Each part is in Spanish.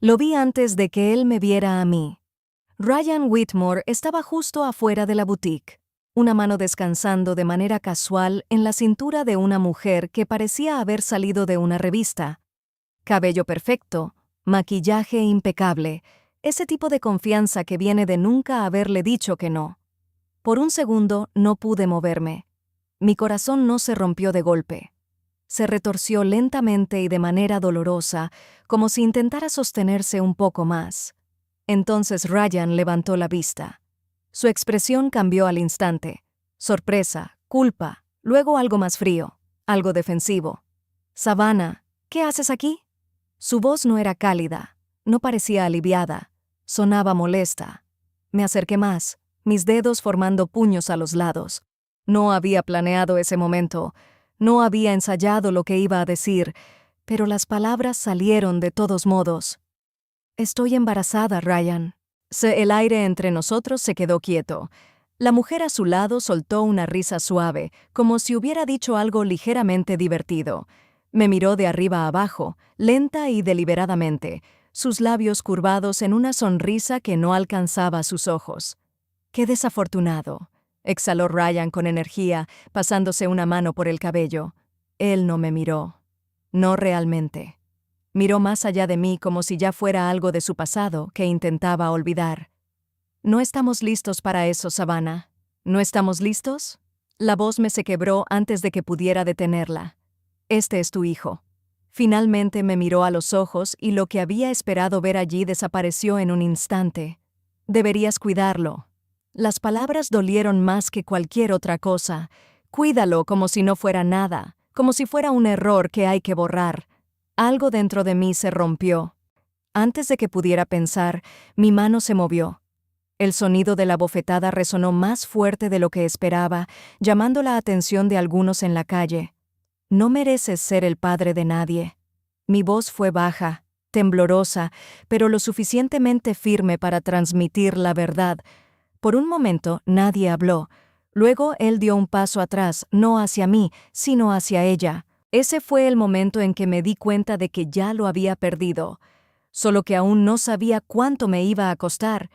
Lo vi antes de que él me viera a mí. Ryan Whitmore estaba justo afuera de la boutique, una mano descansando de manera casual en la cintura de una mujer que parecía haber salido de una revista. Cabello perfecto, maquillaje impecable, ese tipo de confianza que viene de nunca haberle dicho que no. Por un segundo no pude moverme. Mi corazón no se rompió de golpe. Se retorció lentamente y de manera dolorosa, como si intentara sostenerse un poco más. Entonces Ryan levantó la vista. Su expresión cambió al instante. Sorpresa, culpa, luego algo más frío, algo defensivo. «Savannah, ¿qué haces aquí?» Su voz no era cálida, no parecía aliviada, sonaba molesta. Me acerqué más, mis dedos formando puños a los lados. No había planeado ese momento, no había ensayado lo que iba a decir, pero las palabras salieron de todos modos. «Estoy embarazada, Ryan». El aire entre nosotros se quedó quieto. La mujer a su lado soltó una risa suave, como si hubiera dicho algo ligeramente divertido. Me miró de arriba a abajo, lenta y deliberadamente, sus labios curvados en una sonrisa que no alcanzaba sus ojos. «Qué desafortunado», exhaló Ryan con energía, pasándose una mano por el cabello. Él no me miró. No realmente. Miró más allá de mí como si ya fuera algo de su pasado que intentaba olvidar. «No estamos listos para eso, Savannah». «¿No estamos listos?» La voz me se quebró antes de que pudiera detenerla. «Este es tu hijo». Finalmente me miró a los ojos y lo que había esperado ver allí desapareció en un instante. «Deberías cuidarlo». Las palabras dolieron más que cualquier otra cosa. Cuídalo como si no fuera nada, como si fuera un error que hay que borrar. Algo dentro de mí se rompió. Antes de que pudiera pensar, mi mano se movió. El sonido de la bofetada resonó más fuerte de lo que esperaba, llamando la atención de algunos en la calle. «No mereces ser el padre de nadie». Mi voz fue baja, temblorosa, pero lo suficientemente firme para transmitir la verdad. Por un momento nadie habló. Luego él dio un paso atrás, no hacia mí, sino hacia ella. Ese fue el momento en que me di cuenta de que ya lo había perdido. Solo que aún no sabía cuánto me iba a costar.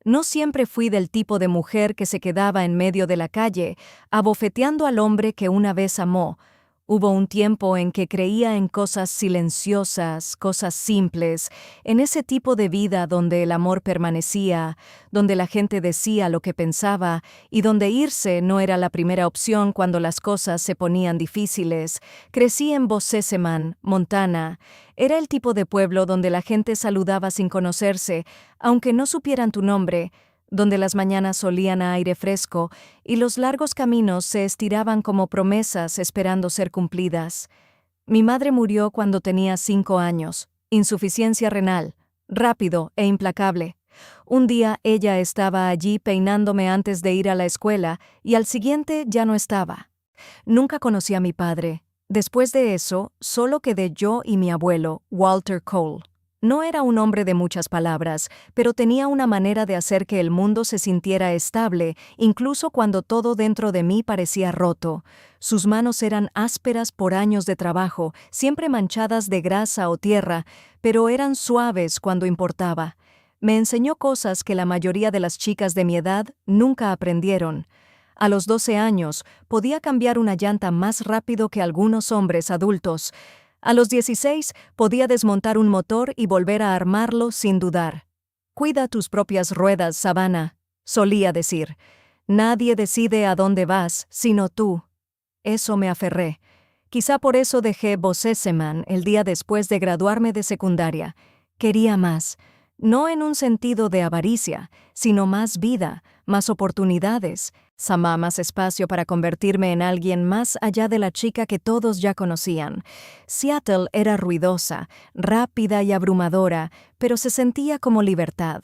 No siempre fui del tipo de mujer que se quedaba en medio de la calle, abofeteando al hombre que una vez amó. Hubo un tiempo en que creía en cosas silenciosas, cosas simples, en ese tipo de vida donde el amor permanecía, donde la gente decía lo que pensaba y donde irse no era la primera opción cuando las cosas se ponían difíciles. Crecí en Bozeman, Montana. Era el tipo de pueblo donde la gente saludaba sin conocerse, aunque no supieran tu nombre, donde las mañanas olían a aire fresco y los largos caminos se estiraban como promesas esperando ser cumplidas. Mi madre murió cuando tenía 5 años, insuficiencia renal, rápido e implacable. Un día ella estaba allí peinándome antes de ir a la escuela y al siguiente ya no estaba. Nunca conocí a mi padre. Después de eso, solo quedé yo y mi abuelo, Walter Cole. No era un hombre de muchas palabras, pero tenía una manera de hacer que el mundo se sintiera estable, incluso cuando todo dentro de mí parecía roto. Sus manos eran ásperas por años de trabajo, siempre manchadas de grasa o tierra, pero eran suaves cuando importaba. Me enseñó cosas que la mayoría de las chicas de mi edad nunca aprendieron. A los 12 años, podía cambiar una llanta más rápido que algunos hombres adultos. A los 16, podía desmontar un motor y volver a armarlo sin dudar. «Cuida tus propias ruedas, Savannah», solía decir. «Nadie decide a dónde vas, sino tú». Eso me aferré. Quizá por eso dejé Bozeman el día después de graduarme de secundaria. Quería más. No en un sentido de avaricia, sino más vida, más oportunidades, más espacio para convertirme en alguien más allá de la chica que todos ya conocían. Seattle era ruidosa, rápida y abrumadora, pero se sentía como libertad.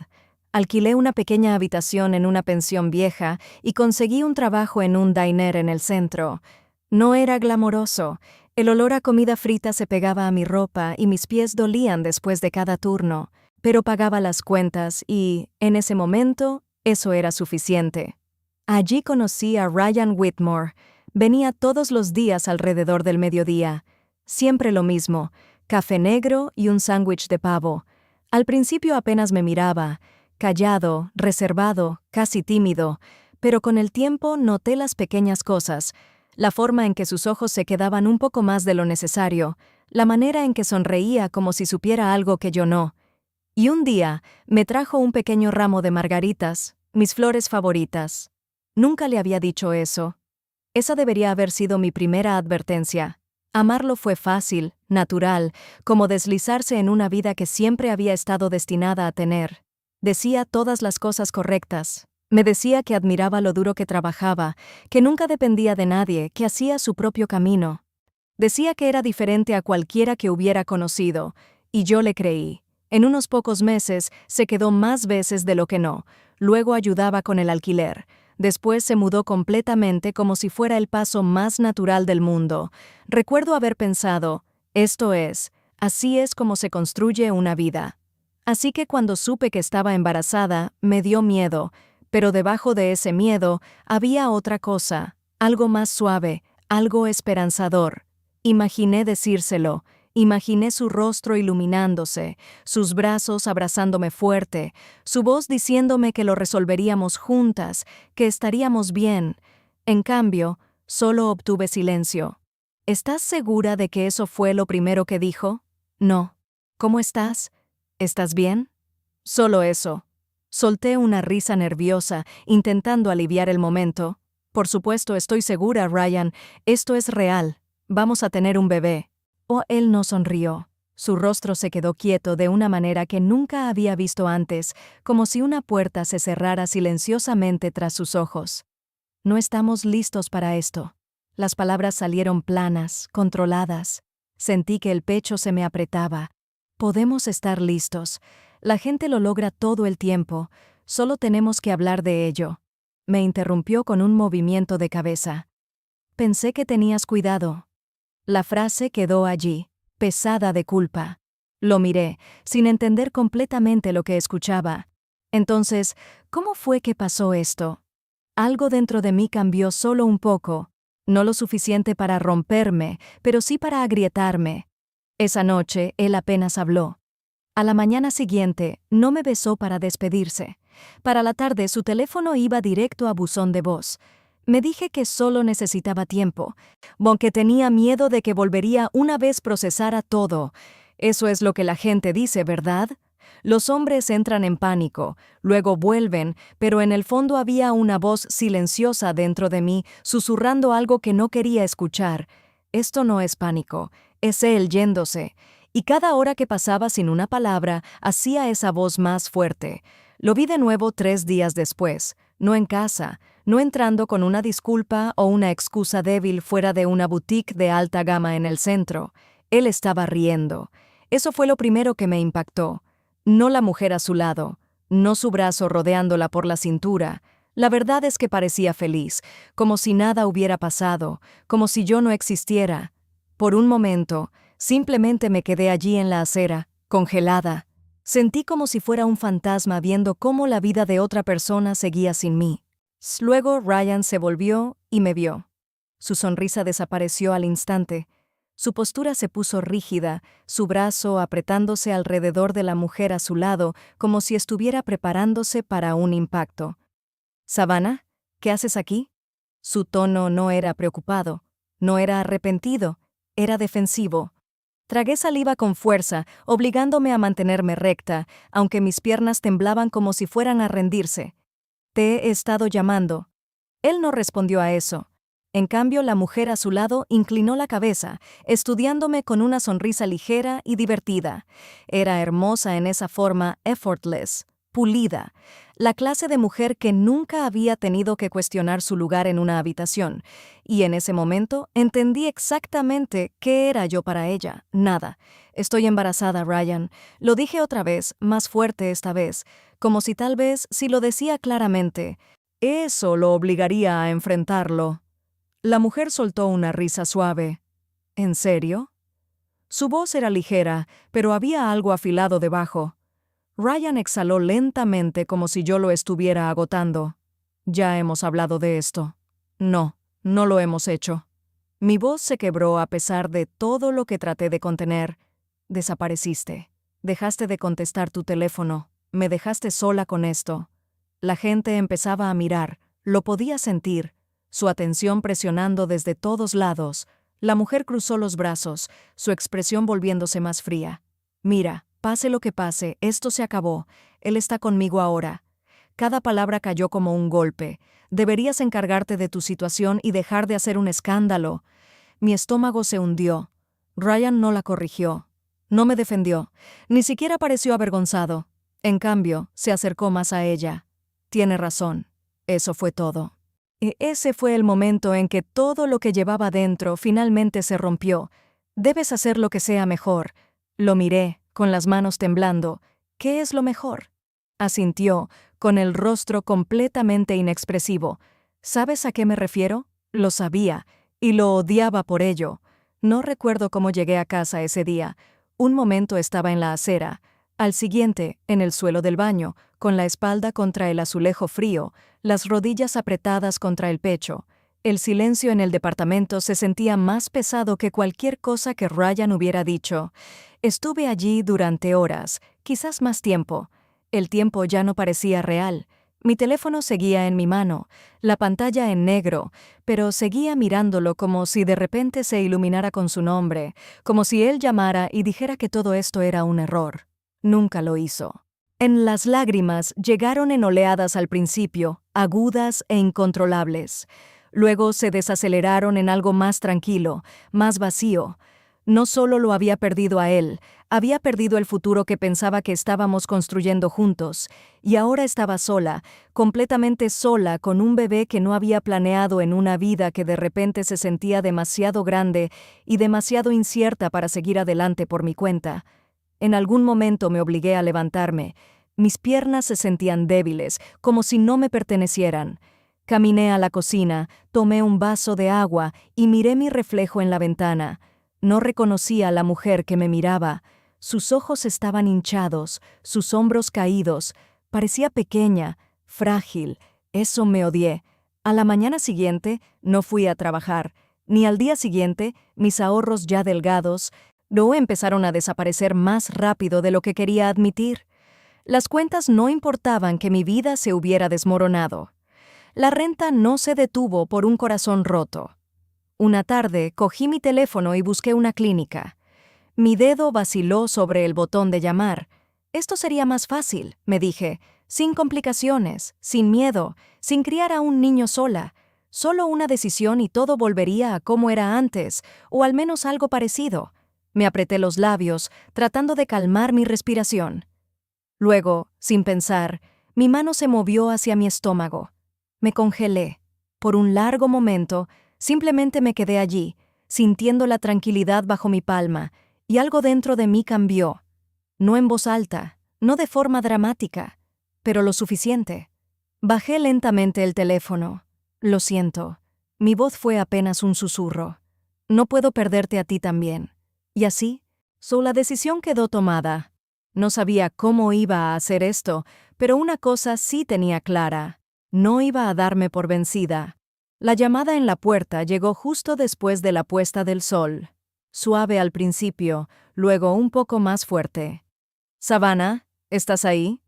Alquilé una pequeña habitación en una pensión vieja y conseguí un trabajo en un diner en el centro. No era glamoroso. El olor a comida frita se pegaba a mi ropa y mis pies dolían después de cada turno. Pero pagaba las cuentas y, en ese momento, eso era suficiente. Allí conocí a Ryan Whitmore. Venía todos los días alrededor del mediodía. Siempre lo mismo, café negro y un sándwich de pavo. Al principio apenas me miraba, callado, reservado, casi tímido, pero con el tiempo noté las pequeñas cosas, la forma en que sus ojos se quedaban un poco más de lo necesario, la manera en que sonreía como si supiera algo que yo no. Y un día me trajo un pequeño ramo de margaritas, mis flores favoritas. Nunca le había dicho eso. Esa debería haber sido mi primera advertencia. Amarlo fue fácil, natural, como deslizarse en una vida que siempre había estado destinada a tener. Decía todas las cosas correctas. Me decía que admiraba lo duro que trabajaba, que nunca dependía de nadie, que hacía su propio camino. Decía que era diferente a cualquiera que hubiera conocido, y yo le creí. En unos pocos meses se quedó más veces de lo que no. Luego ayudaba con el alquiler. Después se mudó completamente como si fuera el paso más natural del mundo. Recuerdo haber pensado, así es como se construye una vida. Así que cuando supe que estaba embarazada, me dio miedo, pero debajo de ese miedo había otra cosa, algo más suave, algo esperanzador. Imaginé decírselo, imaginé su rostro iluminándose, sus brazos abrazándome fuerte, su voz diciéndome que lo resolveríamos juntas, que estaríamos bien. En cambio, solo obtuve silencio. ¿Estás segura de que eso fue lo primero que dijo? No. ¿Cómo estás? ¿Estás bien? Solo eso. Solté una risa nerviosa, intentando aliviar el momento. Por supuesto, estoy segura, Ryan, esto es real. Vamos a tener un bebé. Oh, él no sonrió. Su rostro se quedó quieto de una manera que nunca había visto antes, como si una puerta se cerrara silenciosamente tras sus ojos. No estamos listos para esto. Las palabras salieron planas, controladas. Sentí que el pecho se me apretaba. Podemos estar listos. La gente lo logra todo el tiempo. Solo tenemos que hablar de ello. Me interrumpió con un movimiento de cabeza. Pensé que tenías cuidado. La frase quedó allí, pesada de culpa. Lo miré, sin entender completamente lo que escuchaba. Entonces, ¿cómo fue que pasó esto? Algo dentro de mí cambió solo un poco, no lo suficiente para romperme, pero sí para agrietarme. Esa noche, él apenas habló. A la mañana siguiente, no me besó para despedirse. Para la tarde, su teléfono iba directo a buzón de voz. Me dije que solo necesitaba tiempo, aunque tenía miedo de que volvería una vez procesara todo. Eso es lo que la gente dice, ¿verdad? Los hombres entran en pánico, luego vuelven, pero en el fondo había una voz silenciosa dentro de mí, susurrando algo que no quería escuchar. Esto no es pánico, es él yéndose. Y cada hora que pasaba sin una palabra, hacía esa voz más fuerte. Lo vi de nuevo 3 días después, no en casa, no entrando con una disculpa o una excusa débil fuera de una boutique de alta gama en el centro. Él estaba riendo. Eso fue lo primero que me impactó. No la mujer a su lado, no su brazo rodeándola por la cintura. La verdad es que parecía feliz, como si nada hubiera pasado, como si yo no existiera. Por un momento, simplemente me quedé allí en la acera, congelada. Sentí como si fuera un fantasma viendo cómo la vida de otra persona seguía sin mí. Luego Ryan se volvió y me vio. Su sonrisa desapareció al instante. Su postura se puso rígida, su brazo apretándose alrededor de la mujer a su lado, como si estuviera preparándose para un impacto. «Savannah, ¿qué haces aquí?» Su tono no era preocupado, no era arrepentido, era defensivo. Tragué saliva con fuerza, obligándome a mantenerme recta, aunque mis piernas temblaban como si fueran a rendirse. «Te he estado llamando». Él no respondió a eso. En cambio, la mujer a su lado inclinó la cabeza, estudiándome con una sonrisa ligera y divertida. Era hermosa en esa forma effortless, pulida. La clase de mujer que nunca había tenido que cuestionar su lugar en una habitación. Y en ese momento entendí exactamente qué era yo para ella. Nada. Estoy embarazada, Ryan. Lo dije otra vez, más fuerte esta vez, como si tal vez, si lo decía claramente, eso lo obligaría a enfrentarlo. La mujer soltó una risa suave. ¿En serio? Su voz era ligera, pero había algo afilado debajo. Ryan exhaló lentamente como si yo lo estuviera agotando. Ya hemos hablado de esto. No, no lo hemos hecho. Mi voz se quebró a pesar de todo lo que traté de contener. Desapareciste. Dejaste de contestar tu teléfono. Me dejaste sola con esto. La gente empezaba a mirar. Lo podía sentir. Su atención presionando desde todos lados. La mujer cruzó los brazos, su expresión volviéndose más fría. Mira, pase lo que pase, esto se acabó. Él está conmigo ahora. Cada palabra cayó como un golpe. Deberías encargarte de tu situación y dejar de hacer un escándalo. Mi estómago se hundió. Ryan no la corrigió. No me defendió. Ni siquiera pareció avergonzado. En cambio, se acercó más a ella. Tiene razón. Eso fue todo. Ese fue el momento en que todo lo que llevaba dentro finalmente se rompió. Debes hacer lo que sea mejor. Lo miré, con las manos temblando. ¿Qué es lo mejor? Asintió, con el rostro completamente inexpresivo. ¿Sabes a qué me refiero? Lo sabía, y lo odiaba por ello. No recuerdo cómo llegué a casa ese día. Un momento estaba en la acera. Al siguiente, en el suelo del baño, con la espalda contra el azulejo frío, las rodillas apretadas contra el pecho. El silencio en el departamento se sentía más pesado que cualquier cosa que Ryan hubiera dicho. Estuve allí durante horas, quizás más tiempo. El tiempo ya no parecía real. Mi teléfono seguía en mi mano, la pantalla en negro, pero seguía mirándolo como si de repente se iluminara con su nombre, como si él llamara y dijera que todo esto era un error. Nunca lo hizo. Las lágrimas llegaron en oleadas al principio, agudas e incontrolables. Luego se desaceleraron en algo más tranquilo, más vacío. No solo lo había perdido a él, había perdido el futuro que pensaba que estábamos construyendo juntos, y ahora estaba sola, completamente sola, con un bebé que no había planeado en una vida que de repente se sentía demasiado grande y demasiado incierta para seguir adelante por mi cuenta. En algún momento me obligué a levantarme. Mis piernas se sentían débiles, como si no me pertenecieran. Caminé a la cocina, tomé un vaso de agua y miré mi reflejo en la ventana. No reconocía a la mujer que me miraba. Sus ojos estaban hinchados, sus hombros caídos. Parecía pequeña, frágil. Eso me odié. A la mañana siguiente no fui a trabajar. Ni al día siguiente, mis ahorros ya delgados, no empezaron a desaparecer más rápido de lo que quería admitir. Las cuentas no importaban que mi vida se hubiera desmoronado. La renta no se detuvo por un corazón roto. Una tarde cogí mi teléfono y busqué una clínica. Mi dedo vaciló sobre el botón de llamar. Esto sería más fácil, me dije, sin complicaciones, sin miedo, sin criar a un niño sola. Solo una decisión y todo volvería a como era antes, o al menos algo parecido. Me apreté los labios, tratando de calmar mi respiración. Luego, sin pensar, mi mano se movió hacia mi estómago. Me congelé. Por un largo momento, simplemente me quedé allí, sintiendo la tranquilidad bajo mi palma, y algo dentro de mí cambió. No en voz alta, no de forma dramática, pero lo suficiente. Bajé lentamente el teléfono. Lo siento. Mi voz fue apenas un susurro. No puedo perderte a ti también. Y así, la decisión quedó tomada. No sabía cómo iba a hacer esto, pero una cosa sí tenía clara. No iba a darme por vencida. La llamada en la puerta llegó justo después de la puesta del sol. Suave al principio, luego un poco más fuerte. «Savannah, ¿estás ahí?»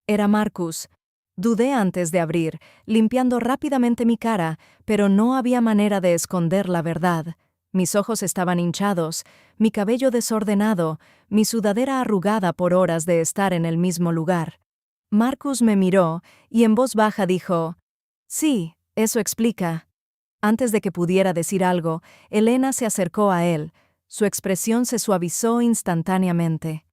Era Marcus. Dudé antes de abrir, limpiando rápidamente mi cara, pero no había manera de esconder la verdad. Mis ojos estaban hinchados, mi cabello desordenado, mi sudadera arrugada por horas de estar en el mismo lugar. Marcus me miró y en voz baja dijo, «Sí, eso explica». Antes de que pudiera decir algo, Elena se acercó a él. Su expresión se suavizó instantáneamente.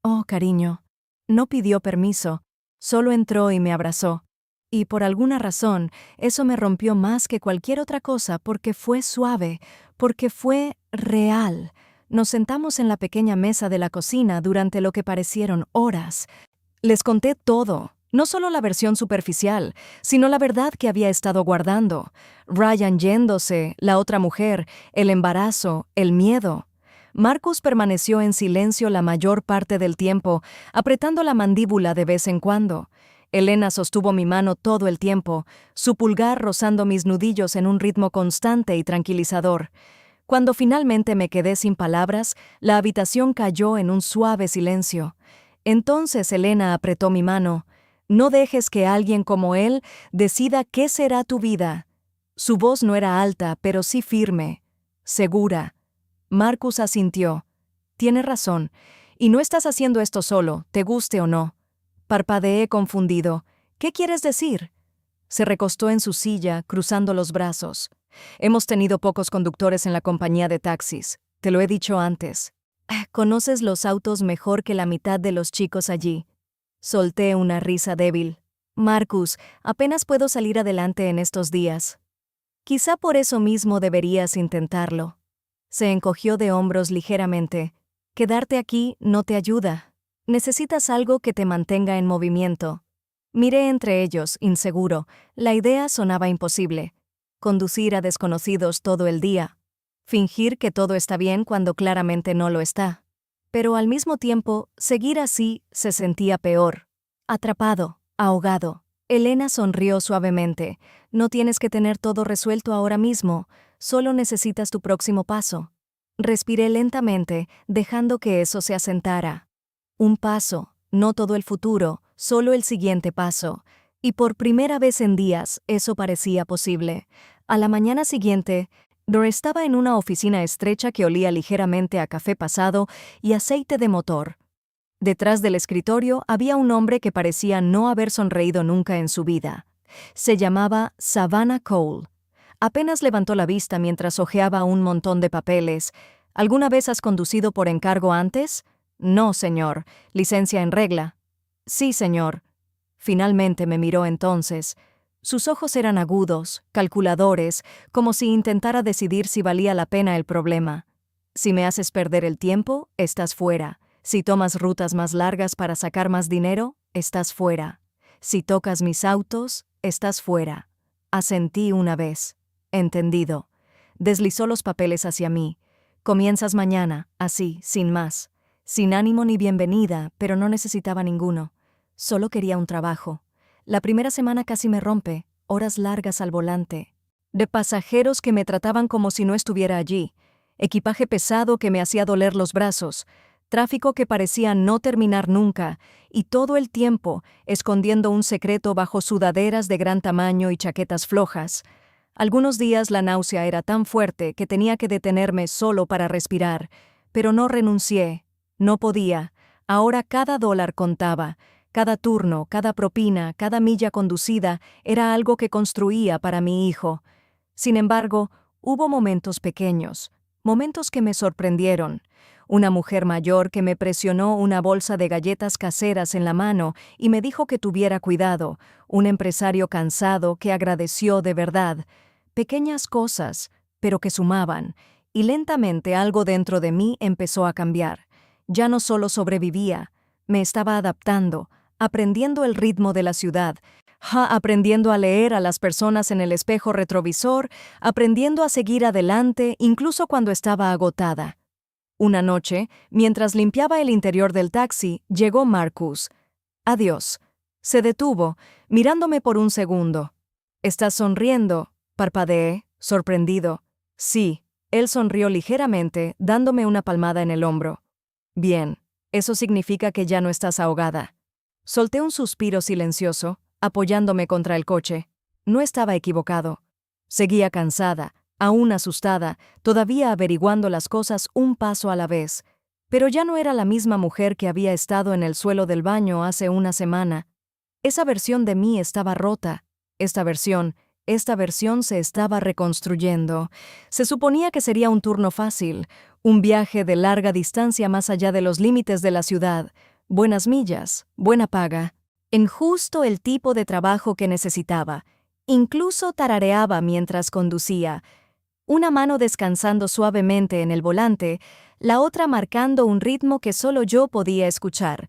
«Oh, cariño». No pidió permiso, solo entró y me abrazó. Y por alguna razón, eso me rompió más que cualquier otra cosa porque fue suave, porque fue real. Nos sentamos en la pequeña mesa de la cocina durante lo que parecieron horas. Les conté todo, no solo la versión superficial, sino la verdad que había estado guardando. Ryan yéndose, la otra mujer, el embarazo, el miedo. Marcus permaneció en silencio la mayor parte del tiempo, apretando la mandíbula de vez en cuando. Elena sostuvo mi mano todo el tiempo, su pulgar rozando mis nudillos en un ritmo constante y tranquilizador. Cuando finalmente me quedé sin palabras, la habitación cayó en un suave silencio. Entonces Elena apretó mi mano. No dejes que alguien como él decida qué será tu vida. Su voz no era alta, pero sí firme, segura. Marcus asintió. Tienes razón. Y no estás haciendo esto solo, te guste o no. Parpadeé confundido. ¿Qué quieres decir? Se recostó en su silla, cruzando los brazos. Hemos tenido pocos conductores en la compañía de taxis. Te lo he dicho antes. Conoces los autos mejor que la mitad de los chicos allí. Solté una risa débil. Marcus, apenas puedo salir adelante en estos días. Quizá por eso mismo deberías intentarlo. Se encogió de hombros ligeramente. Quedarte aquí no te ayuda. Necesitas algo que te mantenga en movimiento. Miré entre ellos, inseguro. La idea sonaba imposible. Conducir a desconocidos todo el día. Fingir que todo está bien cuando claramente no lo está. Pero al mismo tiempo, seguir así se sentía peor. Atrapado, ahogado. Elena sonrió suavemente. No tienes que tener todo resuelto ahora mismo, solo necesitas tu próximo paso. Respiré lentamente, dejando que eso se asentara. Un paso, no todo el futuro, solo el siguiente paso. Y por primera vez en días, eso parecía posible. A la mañana siguiente, Dor estaba en una oficina estrecha que olía ligeramente a café pasado y aceite de motor. Detrás del escritorio había un hombre que parecía no haber sonreído nunca en su vida. Se llamaba Savannah Cole. Apenas levantó la vista mientras hojeaba un montón de papeles. ¿Alguna vez has conducido por encargo antes? No, señor. ¿Licencia en regla? Sí, señor. Finalmente me miró entonces. Sus ojos eran agudos, calculadores, como si intentara decidir si valía la pena el problema. Si me haces perder el tiempo, estás fuera. Si tomas rutas más largas para sacar más dinero, estás fuera. Si tocas mis autos, estás fuera. Asentí una vez. Entendido. Deslizó los papeles hacia mí. Comienzas mañana, así, sin más. Sin ánimo ni bienvenida, pero no necesitaba ninguno. Solo quería un trabajo. La primera semana casi me rompe, horas largas al volante. De pasajeros que me trataban como si no estuviera allí. Equipaje pesado que me hacía doler los brazos. Tráfico que parecía no terminar nunca, y todo el tiempo escondiendo un secreto bajo sudaderas de gran tamaño y chaquetas flojas. Algunos días la náusea era tan fuerte que tenía que detenerme solo para respirar, pero no renuncié. No podía. Ahora cada dólar contaba. Cada turno, cada propina, cada milla conducida era algo que construía para mi hijo. Sin embargo, hubo momentos pequeños, momentos que me sorprendieron. Una mujer mayor que me presionó una bolsa de galletas caseras en la mano y me dijo que tuviera cuidado. Un empresario cansado que agradeció de verdad. Pequeñas cosas, pero que sumaban, y lentamente algo dentro de mí empezó a cambiar. Ya no solo sobrevivía, me estaba adaptando, aprendiendo el ritmo de la ciudad, aprendiendo a leer a las personas en el espejo retrovisor, aprendiendo a seguir adelante incluso cuando estaba agotada. Una noche, mientras limpiaba el interior del taxi, llegó Marcus. Adiós. Se detuvo, mirándome por un segundo. ¿Estás sonriendo? Parpadeé, sorprendido. Sí, él sonrió ligeramente, dándome una palmada en el hombro. Bien, eso significa que ya no estás ahogada. Solté un suspiro silencioso, apoyándome contra el coche. No estaba equivocado. Seguía cansada, aún asustada, todavía averiguando las cosas un paso a la vez. Pero ya no era la misma mujer que había estado en el suelo del baño hace una semana. Esa versión de mí estaba rota. Esta versión se estaba reconstruyendo. Se suponía que sería un turno fácil, un viaje de larga distancia más allá de los límites de la ciudad, buenas millas, buena paga, en justo el tipo de trabajo que necesitaba. Incluso tarareaba mientras conducía, una mano descansando suavemente en el volante, la otra marcando un ritmo que solo yo podía escuchar.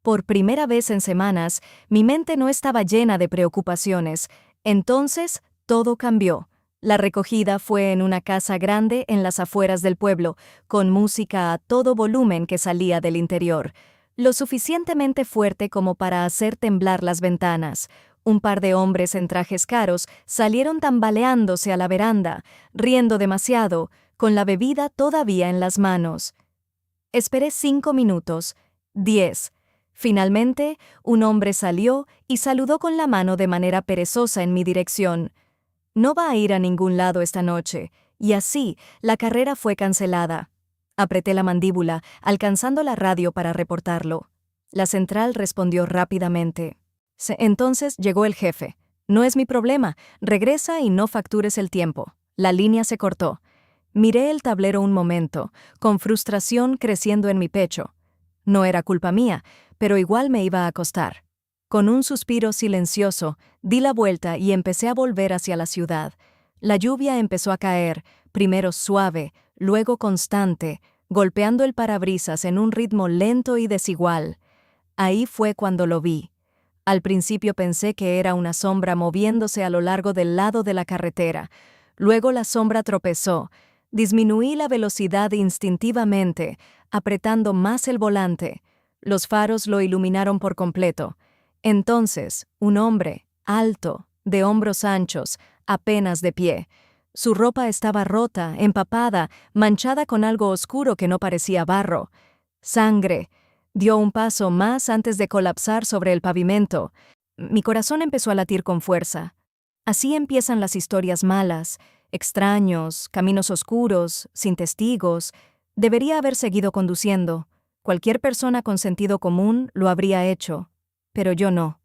Por primera vez en semanas, mi mente no estaba llena de preocupaciones. Entonces, todo cambió. La recogida fue en una casa grande en las afueras del pueblo, con música a todo volumen que salía del interior, lo suficientemente fuerte como para hacer temblar las ventanas. Un par de hombres en trajes caros salieron tambaleándose a la veranda, riendo demasiado, con la bebida todavía en las manos. Esperé 5 minutos, 10. Finalmente, un hombre salió y saludó con la mano de manera perezosa en mi dirección. No va a ir a ningún lado esta noche, y así, la carrera fue cancelada. Apreté la mandíbula, alcanzando la radio para reportarlo. La central respondió rápidamente. Entonces llegó el jefe. No es mi problema, regresa y no factures el tiempo. La línea se cortó. Miré el tablero un momento, con frustración creciendo en mi pecho. No era culpa mía, pero igual me iba a acostar. Con un suspiro silencioso, di la vuelta y empecé a volver hacia la ciudad. La lluvia empezó a caer, primero suave, luego constante, golpeando el parabrisas en un ritmo lento y desigual. Ahí fue cuando lo vi. Al principio pensé que era una sombra moviéndose a lo largo del lado de la carretera. Luego la sombra tropezó. Disminuí la velocidad instintivamente, apretando más el volante. Los faros lo iluminaron por completo. Entonces, un hombre, alto, de hombros anchos, apenas de pie. Su ropa estaba rota, empapada, manchada con algo oscuro que no parecía barro. Sangre. Dio un paso más antes de colapsar sobre el pavimento. Mi corazón empezó a latir con fuerza. Así empiezan las historias malas, extraños, caminos oscuros, sin testigos. Debería haber seguido conduciendo. Cualquier persona con sentido común lo habría hecho. Pero yo no.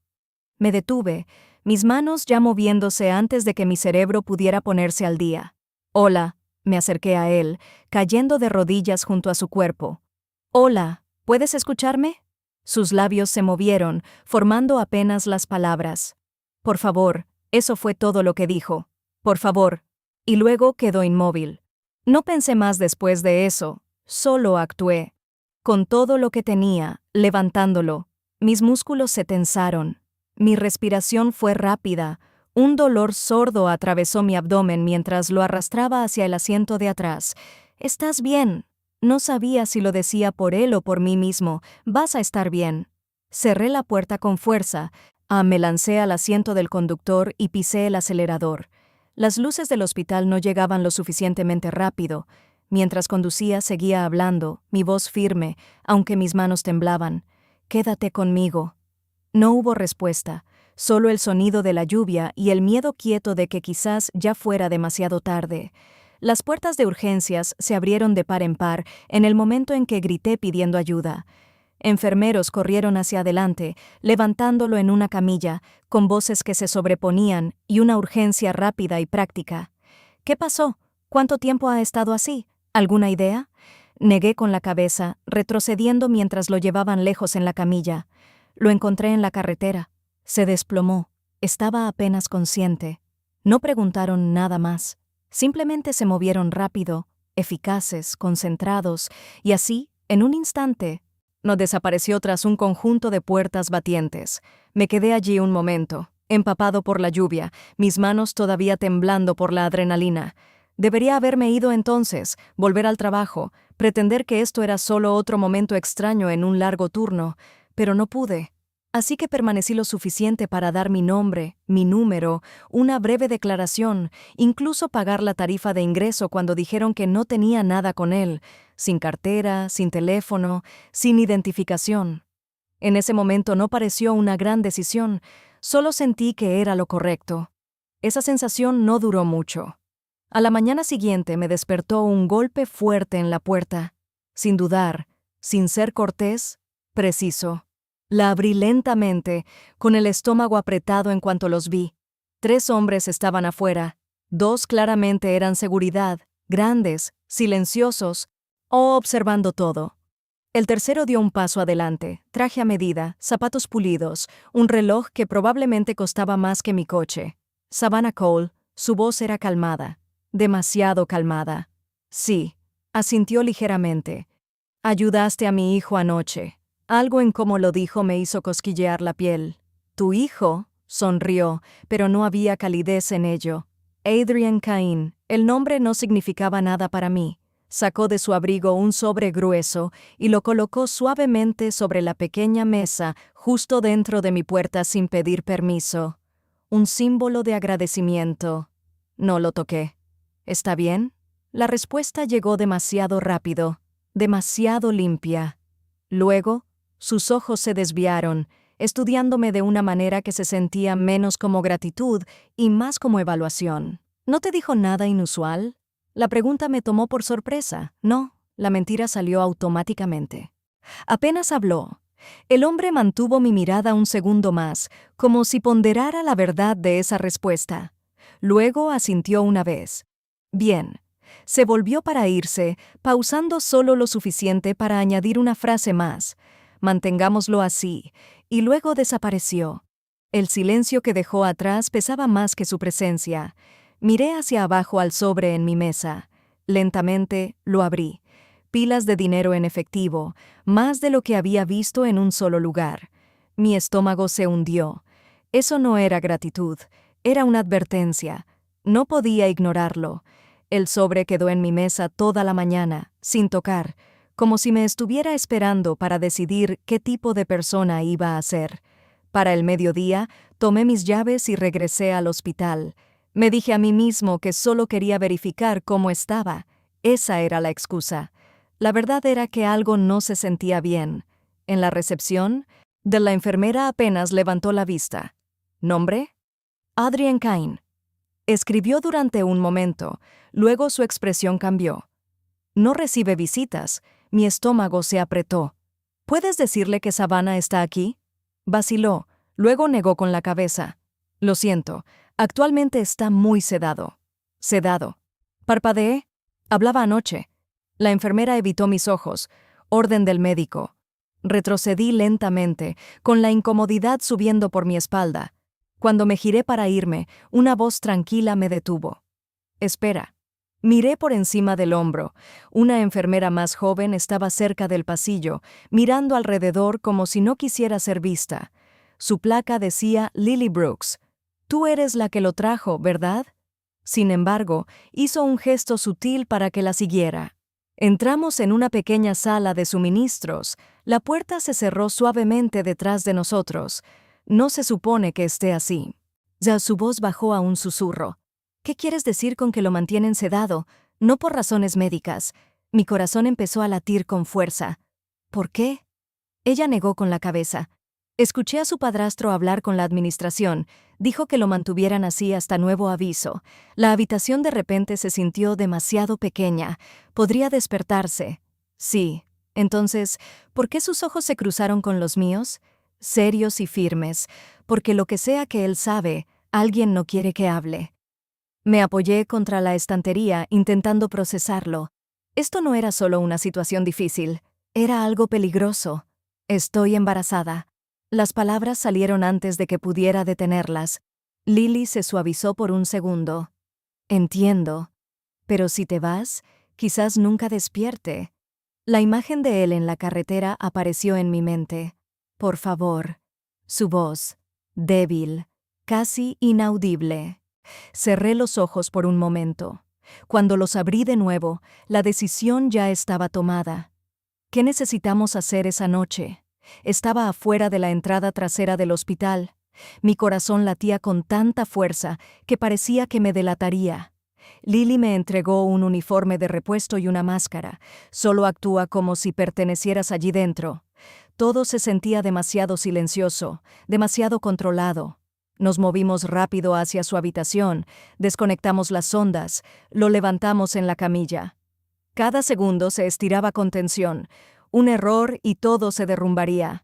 Me detuve, mis manos ya moviéndose antes de que mi cerebro pudiera ponerse al día. Hola, me acerqué a él, cayendo de rodillas junto a su cuerpo. Hola, ¿puedes escucharme? Sus labios se movieron, formando apenas las palabras. Por favor, eso fue todo lo que dijo. Por favor. Y luego quedó inmóvil. No pensé más después de eso, solo actué. Con todo lo que tenía, levantándolo. Mis músculos se tensaron. Mi respiración fue rápida. Un dolor sordo atravesó mi abdomen mientras lo arrastraba hacia el asiento de atrás. «¿Estás bien?» No sabía si lo decía por él o por mí mismo. «Vas a estar bien». Cerré la puerta con fuerza. Me lancé al asiento del conductor y pisé el acelerador. Las luces del hospital no llegaban lo suficientemente rápido. Mientras conducía seguía hablando, mi voz firme, aunque mis manos temblaban. «Quédate conmigo». No hubo respuesta, solo el sonido de la lluvia y el miedo quieto de que quizás ya fuera demasiado tarde. Las puertas de urgencias se abrieron de par en par en el momento en que grité pidiendo ayuda. Enfermeros corrieron hacia adelante, levantándolo en una camilla, con voces que se sobreponían y una urgencia rápida y práctica. «¿Qué pasó? ¿Cuánto tiempo ha estado así? ¿Alguna idea?» Negué con la cabeza, retrocediendo mientras lo llevaban lejos en la camilla. Lo encontré en la carretera. Se desplomó. Estaba apenas consciente. No preguntaron nada más. Simplemente se movieron rápido, eficaces, concentrados, y así, en un instante, no desapareció tras un conjunto de puertas batientes. Me quedé allí un momento, empapado por la lluvia, mis manos todavía temblando por la adrenalina. Debería haberme ido entonces, volver al trabajo, pretender que esto era solo otro momento extraño en un largo turno, pero no pude. Así que permanecí lo suficiente para dar mi nombre, mi número, una breve declaración, incluso pagar la tarifa de ingreso cuando dijeron que no tenía nada con él, sin cartera, sin teléfono, sin identificación. En ese momento no pareció una gran decisión, solo sentí que era lo correcto. Esa sensación no duró mucho. A la mañana siguiente me despertó un golpe fuerte en la puerta. Sin dudar, sin ser cortés, preciso. La abrí lentamente, con el estómago apretado en cuanto los vi. 3 hombres estaban afuera. 2 claramente eran seguridad, grandes, silenciosos, o observando todo. El tercero dio un paso adelante, traje a medida, zapatos pulidos, un reloj que probablemente costaba más que mi coche. Savannah Cole, su voz era calmada, demasiado calmada. «Sí», asintió ligeramente. «Ayudaste a mi hijo anoche». Algo en cómo lo dijo me hizo cosquillear la piel. «¿Tu hijo?» sonrió, pero no había calidez en ello. Adrian Cain, el nombre no significaba nada para mí. Sacó de su abrigo un sobre grueso y lo colocó suavemente sobre la pequeña mesa justo dentro de mi puerta sin pedir permiso. Un símbolo de agradecimiento. No lo toqué. «¿Está bien?» La respuesta llegó demasiado rápido, demasiado limpia. Luego, Sus ojos se desviaron, estudiándome de una manera que se sentía menos como gratitud y más como evaluación. ¿No te dijo nada inusual? La pregunta me tomó por sorpresa. No, la mentira salió automáticamente. Apenas habló. El hombre mantuvo mi mirada un segundo más, como si ponderara la verdad de esa respuesta. Luego asintió una vez. Bien. Se volvió para irse, pausando solo lo suficiente para añadir una frase más. Mantengámoslo así, y luego desapareció. El silencio que dejó atrás pesaba más que su presencia. Miré hacia abajo al sobre en mi mesa. Lentamente lo abrí. Pilas de dinero en efectivo, más de lo que había visto en un solo lugar. Mi estómago se hundió. Eso no era gratitud, era una advertencia. No podía ignorarlo. El sobre quedó en mi mesa toda la mañana, sin tocar, como si me estuviera esperando para decidir qué tipo de persona iba a ser. Para el mediodía, tomé mis llaves y regresé al hospital. Me dije a mí mismo que solo quería verificar cómo estaba. Esa era la excusa. La verdad era que algo no se sentía bien. En la recepción, de la enfermera apenas levantó la vista. ¿Nombre? Adrian Kane. Escribió durante un momento, luego su expresión cambió. No recibe visitas. Mi estómago se apretó. ¿Puedes decirle que Savannah está aquí? Vaciló, luego negó con la cabeza. Lo siento, actualmente está muy sedado. Sedado. Parpadeé. Hablaba anoche. La enfermera evitó mis ojos. Orden del médico. Retrocedí lentamente, con la incomodidad subiendo por mi espalda. Cuando me giré para irme, una voz tranquila me detuvo. Espera. Miré por encima del hombro. Una enfermera más joven estaba cerca del pasillo, mirando alrededor como si no quisiera ser vista. Su placa decía Lily Brooks. Tú eres la que lo trajo, ¿verdad? Sin embargo, hizo un gesto sutil para que la siguiera. Entramos en una pequeña sala de suministros. La puerta se cerró suavemente detrás de nosotros. No se supone que esté así. Ya su voz bajó a un susurro. ¿Qué quieres decir con que lo mantienen sedado? No por razones médicas. Mi corazón empezó a latir con fuerza. ¿Por qué? Ella negó con la cabeza. Escuché a su padrastro hablar con la administración. Dijo que lo mantuvieran así hasta nuevo aviso. La habitación de repente se sintió demasiado pequeña. Podría despertarse. Sí. Entonces, ¿por qué sus ojos se cruzaron con los míos? Serios y firmes. Porque lo que sea que él sabe, alguien no quiere que hable. Me apoyé contra la estantería intentando procesarlo. Esto no era solo una situación difícil, era algo peligroso. Estoy embarazada. Las palabras salieron antes de que pudiera detenerlas. Lily se suavizó por un segundo. Entiendo. Pero si te vas, quizás nunca despierte. La imagen de él en la carretera apareció en mi mente. Por favor. Su voz, débil, casi inaudible. Cerré los ojos por un momento. Cuando los abrí de nuevo, la decisión ya estaba tomada. ¿Qué necesitamos hacer esa noche? Estaba afuera de la entrada trasera del hospital. Mi corazón latía con tanta fuerza que parecía que me delataría. Lily me entregó un uniforme de repuesto y una máscara. Solo actúa como si pertenecieras allí dentro. Todo se sentía demasiado silencioso, demasiado controlado. Nos movimos rápido hacia su habitación, desconectamos las sondas, lo levantamos en la camilla. Cada segundo se estiraba con tensión. Un error y todo se derrumbaría.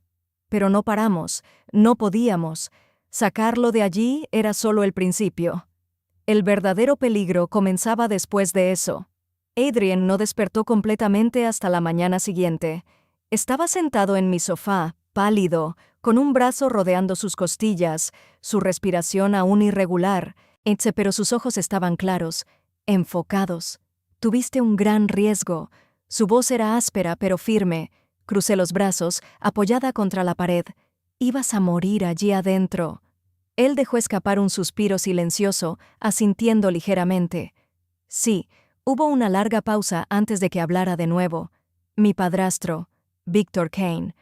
Pero no paramos, no podíamos. Sacarlo de allí era solo el principio. El verdadero peligro comenzaba después de eso. Adrian no despertó completamente hasta la mañana siguiente. Estaba sentado en mi sofá, pálido, con un brazo rodeando sus costillas, su respiración aún irregular, pero sus ojos estaban claros, enfocados. Tuviste un gran riesgo. Su voz era áspera pero firme. Crucé los brazos, apoyada contra la pared. Ibas a morir allí adentro. Él dejó escapar un suspiro silencioso, asintiendo ligeramente. Sí, hubo una larga pausa antes de que hablara de nuevo. Mi padrastro, Victor Kane,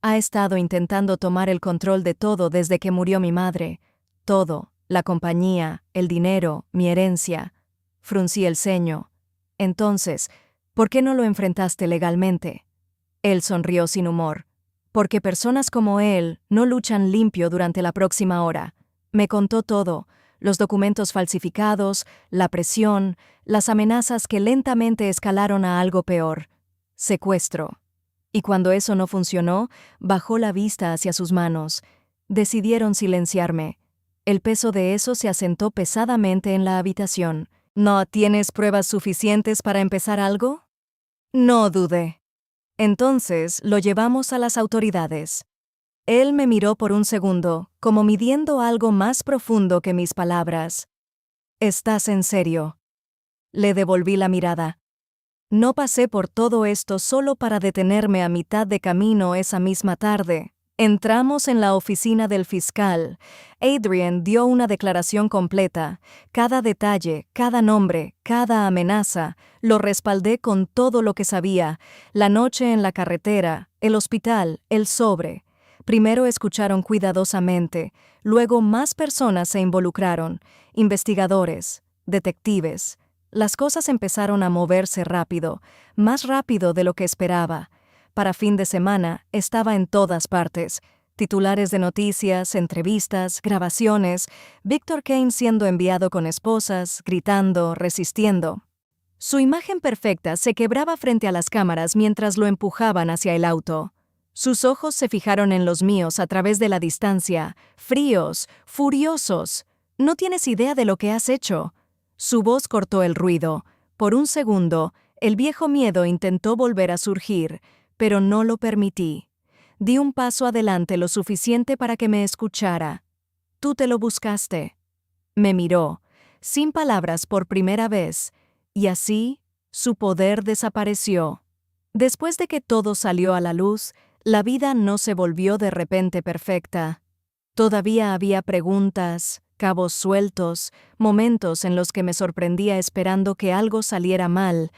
ha estado intentando tomar el control de todo desde que murió mi madre. Todo, la compañía, el dinero, mi herencia. Fruncí el ceño. Entonces, ¿por qué no lo enfrentaste legalmente? Él sonrió sin humor. Porque personas como él no luchan limpio durante la próxima hora. Me contó todo, los documentos falsificados, la presión, las amenazas que lentamente escalaron a algo peor. Secuestro. Y cuando eso no funcionó, bajó la vista hacia sus manos. Decidieron silenciarme. El peso de eso se asentó pesadamente en la habitación. ¿No tienes pruebas suficientes para empezar algo? No dudé. Entonces lo llevamos a las autoridades. Él me miró por un segundo, como midiendo algo más profundo que mis palabras. ¿Estás en serio? Le devolví la mirada. No pasé por todo esto solo para detenerme a mitad de camino esa misma tarde. Entramos en la oficina del fiscal. Adrian dio una declaración completa. Cada detalle, cada nombre, cada amenaza, lo respaldé con todo lo que sabía. La noche en la carretera, el hospital, el sobre. Primero escucharon cuidadosamente, luego más personas se involucraron, investigadores, detectives. Las cosas empezaron a moverse rápido, más rápido de lo que esperaba. Para fin de semana estaba en todas partes. Titulares de noticias, entrevistas, grabaciones, Victor Kane siendo enviado con esposas, gritando, resistiendo. Su imagen perfecta se quebraba frente a las cámaras mientras lo empujaban hacia el auto. Sus ojos se fijaron en los míos a través de la distancia, fríos, furiosos. No tienes idea de lo que has hecho. Su voz cortó el ruido. Por un segundo, el viejo miedo intentó volver a surgir, pero no lo permití. Di un paso adelante lo suficiente para que me escuchara. Tú te lo buscaste. Me miró, sin palabras por primera vez, y así su poder desapareció. Después de que todo salió a la luz, la vida no se volvió de repente perfecta. Todavía había preguntas, cabos sueltos, momentos en los que me sorprendía esperando que algo saliera mal,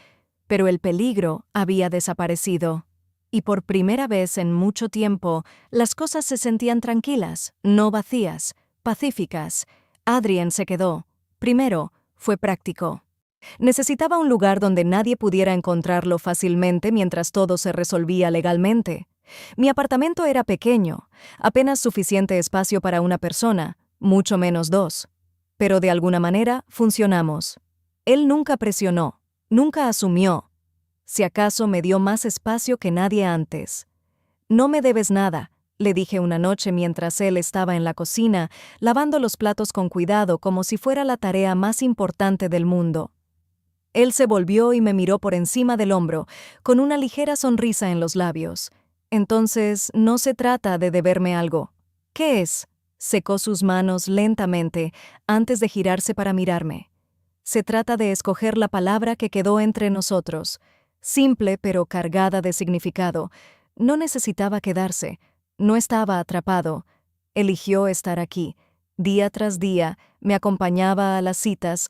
pero el peligro había desaparecido. Y por primera vez en mucho tiempo, las cosas se sentían tranquilas, no vacías, pacíficas. Adrian se quedó. Primero, fue práctico. Necesitaba un lugar donde nadie pudiera encontrarlo fácilmente mientras todo se resolvía legalmente. Mi apartamento era pequeño, apenas suficiente espacio para una persona, mucho menos dos. Pero de alguna manera funcionamos. Él nunca presionó, nunca asumió. Si acaso me dio más espacio que nadie antes. No me debes nada, le dije una noche mientras él estaba en la cocina, lavando los platos con cuidado como si fuera la tarea más importante del mundo. Él se volvió y me miró por encima del hombro, con una ligera sonrisa en los labios. Entonces, no se trata de deberme algo. ¿Qué es? Secó sus manos lentamente, antes de girarse para mirarme. Se trata de escoger la palabra que quedó entre nosotros. Simple pero cargada de significado. No necesitaba quedarse. No estaba atrapado. Eligió estar aquí. Día tras día, me acompañaba a las citas,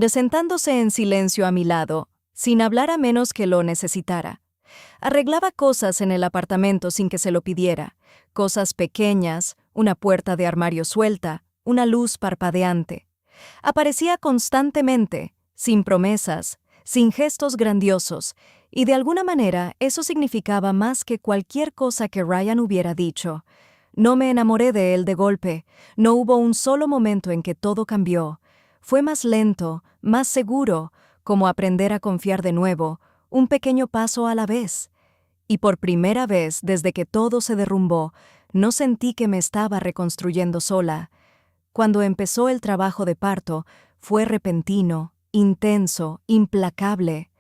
sentándose en silencio a mi lado, sin hablar a menos que lo necesitara. Arreglaba cosas en el apartamento sin que se lo pidiera, cosas pequeñas, una puerta de armario suelta, una luz parpadeante. Aparecía constantemente, sin promesas, sin gestos grandiosos, y de alguna manera eso significaba más que cualquier cosa que Ryan hubiera dicho. No me enamoré de él de golpe, no hubo un solo momento en que todo cambió. Fue más lento, más seguro, como aprender a confiar de nuevo, un pequeño paso a la vez. Y por primera vez desde que todo se derrumbó, no sentí que me estaba reconstruyendo sola. Cuando empezó el trabajo de parto, fue repentino, intenso, implacable.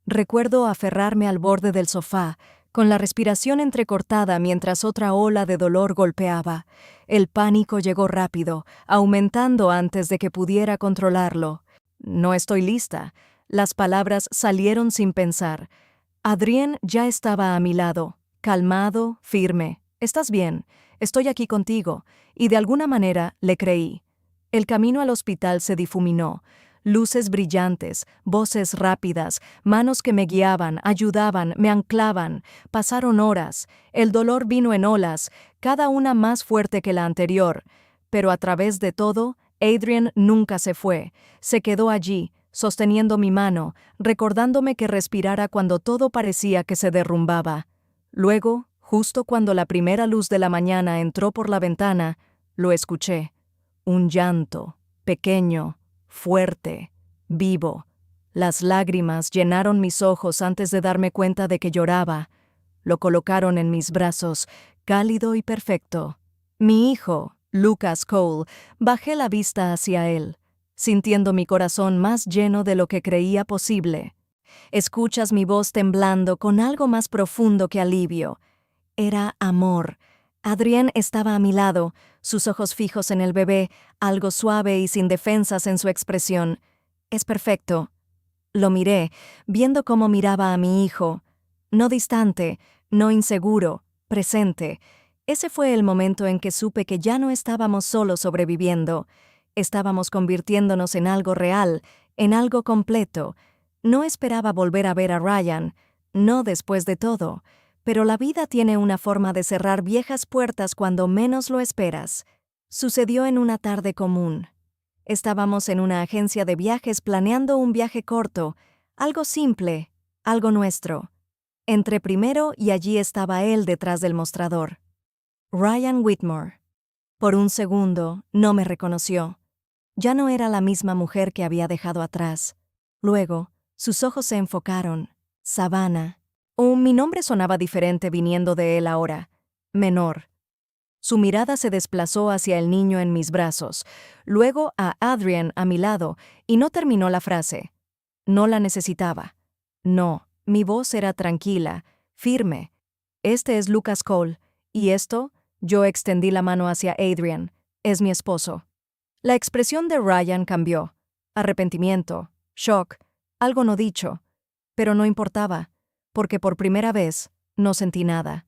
Recuerdo aferrarme al borde del sofá, con la respiración entrecortada mientras otra ola de dolor golpeaba. El pánico llegó rápido, aumentando antes de que pudiera controlarlo. No estoy lista. Las palabras salieron sin pensar. Adrien ya estaba a mi lado, calmado, firme. «Estás bien, estoy aquí contigo», y de alguna manera le creí. El camino al hospital se difuminó. Luces brillantes, voces rápidas, manos que me guiaban, ayudaban, me anclaban. Pasaron horas. El dolor vino en olas, cada una más fuerte que la anterior. Pero a través de todo, Adrian nunca se fue. Se quedó allí, sosteniendo mi mano, recordándome que respirara cuando todo parecía que se derrumbaba. Luego, Justo cuando la primera luz de la mañana entró por la ventana, lo escuché. Un llanto, pequeño, fuerte, vivo. Las lágrimas llenaron mis ojos antes de darme cuenta de que lloraba. Lo colocaron en mis brazos, cálido y perfecto. Mi hijo, Lucas Cole, bajé la vista hacia él, sintiendo mi corazón más lleno de lo que creía posible. Escuchas mi voz temblando con algo más profundo que alivio. Era amor. Adrienne estaba a mi lado, sus ojos fijos en el bebé, algo suave y sin defensas en su expresión. Es perfecto. Lo miré, viendo cómo miraba a mi hijo. No distante, no inseguro, presente. Ese fue el momento en que supe que ya no estábamos solo sobreviviendo. Estábamos convirtiéndonos en algo real, en algo completo. No esperaba volver a ver a Ryan, no después de todo. Pero la vida tiene una forma de cerrar viejas puertas cuando menos lo esperas. Sucedió en una tarde común. Estábamos en una agencia de viajes planeando un viaje corto, algo simple, algo nuestro. Entré primero y allí estaba él detrás del mostrador. Ryan Whitmore. Por un segundo, no me reconoció. Ya no era la misma mujer que había dejado atrás. Luego, sus ojos se enfocaron. Savannah. Mi nombre sonaba diferente viniendo de él ahora. Menor. Su mirada se desplazó hacia el niño en mis brazos, luego a Adrienne a mi lado, y no terminó la frase. No la necesitaba. No, mi voz era tranquila, firme. Este es Lucas Cole, y esto, yo extendí la mano hacia Adrienne, es mi esposo. La expresión de Ryan cambió. Arrepentimiento, shock, algo no dicho. Pero no importaba, porque por primera vez no sentí nada.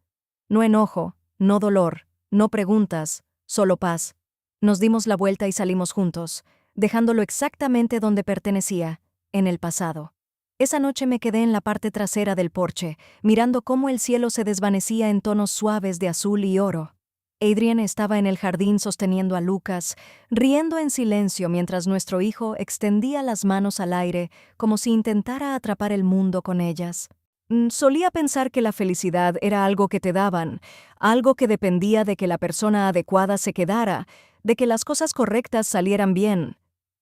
No enojo, no dolor, no preguntas, solo paz. Nos dimos la vuelta y salimos juntos, dejándolo exactamente donde pertenecía, en el pasado. Esa noche me quedé en la parte trasera del porche, mirando cómo el cielo se desvanecía en tonos suaves de azul y oro. Adrienne estaba en el jardín sosteniendo a Lucas, riendo en silencio mientras nuestro hijo extendía las manos al aire como si intentara atrapar el mundo con ellas. Solía pensar que la felicidad era algo que te daban, algo que dependía de que la persona adecuada se quedara, de que las cosas correctas salieran bien.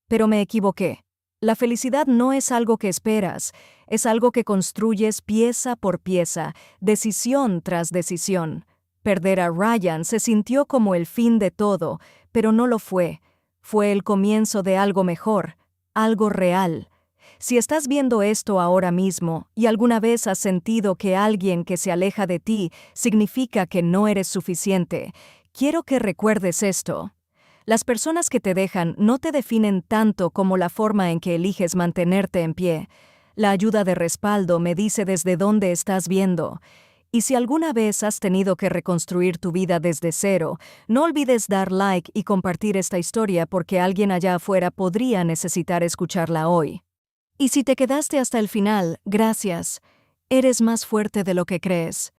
Pero me equivoqué. La felicidad no es algo que esperas, es algo que construyes pieza por pieza, decisión tras decisión. Perder a Ryan se sintió como el fin de todo, pero no lo fue. Fue el comienzo de algo mejor, algo real. Si estás viendo esto ahora mismo y alguna vez has sentido que alguien que se aleja de ti significa que no eres suficiente, quiero que recuerdes esto. Las personas que te dejan no te definen tanto como la forma en que eliges mantenerte en pie. La ayuda de respaldo me dice desde dónde estás viendo. Y si alguna vez has tenido que reconstruir tu vida desde cero, no olvides dar like y compartir esta historia porque alguien allá afuera podría necesitar escucharla hoy. Y si te quedaste hasta el final, gracias. Eres más fuerte de lo que crees.